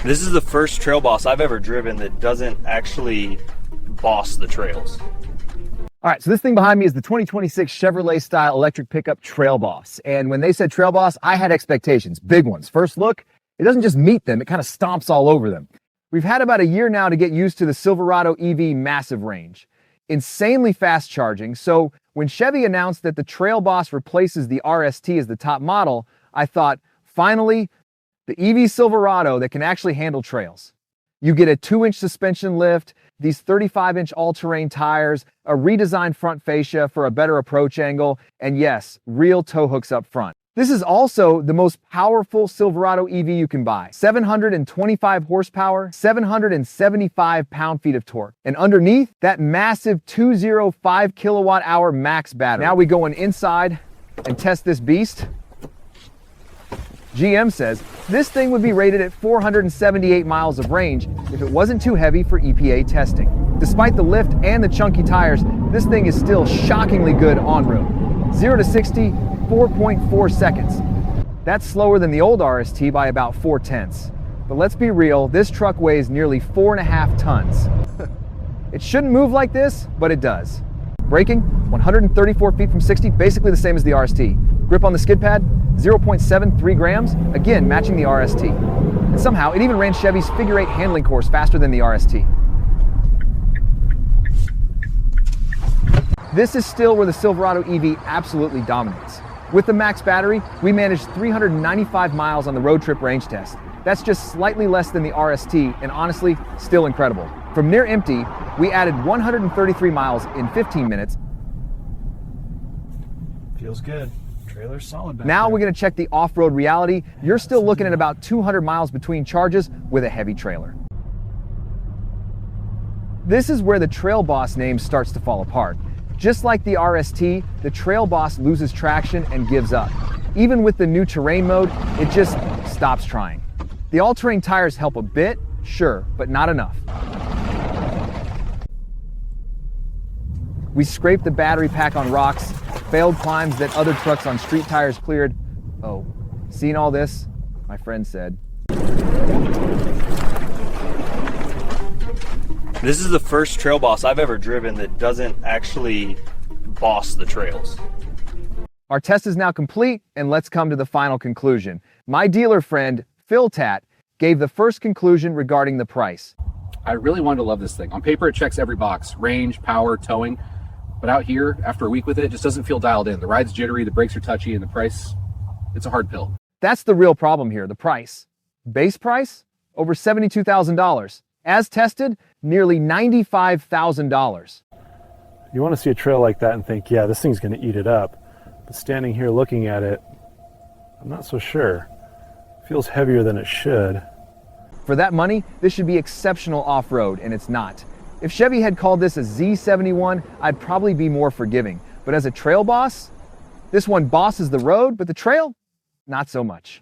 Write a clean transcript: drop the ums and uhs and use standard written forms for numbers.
This is the first trail boss I've ever driven that doesn't actually boss the trails. All right, so this thing behind me is the 2026 Chevrolet style electric pickup Trail Boss. And when they said Trail Boss, I had expectations, big ones. First look, it doesn't just meet them, it kind of stomps all over them. We've had about a year now to get used to the Silverado EV massive range. Insanely fast charging, so when Chevy announced that the Trail Boss replaces the RST as the top model, I thought, finally, the EV Silverado that can actually handle trails. You get a 2-inch suspension lift, these 35-inch all-terrain tires, a redesigned front fascia for a better approach angle, and yes, real tow hooks up front. This is also the most powerful Silverado EV you can buy. 725 horsepower, 775 pound-feet of torque. And underneath, that massive 205 kilowatt-hour max battery. Now we go inside and test this beast. GM says this thing would be rated at 478 miles of range if it wasn't too heavy for EPA testing. Despite the lift and the chunky tires, this thing is still shockingly good on road. 0 to 60, 4.4 seconds. That's slower than the old RST by about 4/10. But let's be real, this truck weighs nearly 4.5 tons. It shouldn't move like this, but it does. Braking, 134 feet from 60, basically the same as the RST. Grip on the skid pad, 0.73 grams, again matching the RST. And somehow, it even ran Chevy's figure 8 handling course faster than the RST. This is still where the Silverado EV absolutely dominates. With the max battery, we managed 395 miles on the road trip range test. That's just slightly less than the RST, and honestly, still incredible. From near empty, we added 133 miles in 15 minutes. Feels good. Trailer's solid back Now there. we're going to check the off-road reality. You're still looking at about 200 miles between charges with a heavy trailer. This is where the Trail Boss name starts to fall apart. Just like the RST, the Trail Boss loses traction and gives up. Even with the new terrain mode, it just stops trying. The all-terrain tires help a bit, sure, but not enough. We scraped the battery pack on rocks, failed climbs that other trucks on street tires cleared. Oh, seeing all this, my friend said. This is the first trail boss I've ever driven that doesn't actually boss the trails. Our test is now complete, and let's come to the final conclusion. My dealer friend, Phil Tat, gave the first conclusion regarding the price. I really wanted to love this thing. On paper, it checks every box: range, power, towing. But out here, after a week with it, it just doesn't feel dialed in. The ride's jittery, the brakes are touchy, and the price, it's a hard pill. That's the real problem here, the price. Base price? Over $72,000. As tested, nearly $95,000. You want to see a trail like that and think, yeah, this thing's going to eat it up. But standing here looking at it, I'm not so sure. It feels heavier than it should. For that money, this should be exceptional off-road, and it's not. If Chevy had called this a Z71, I'd probably be more forgiving. But as a trail boss, this one bosses the road, but the trail, not so much.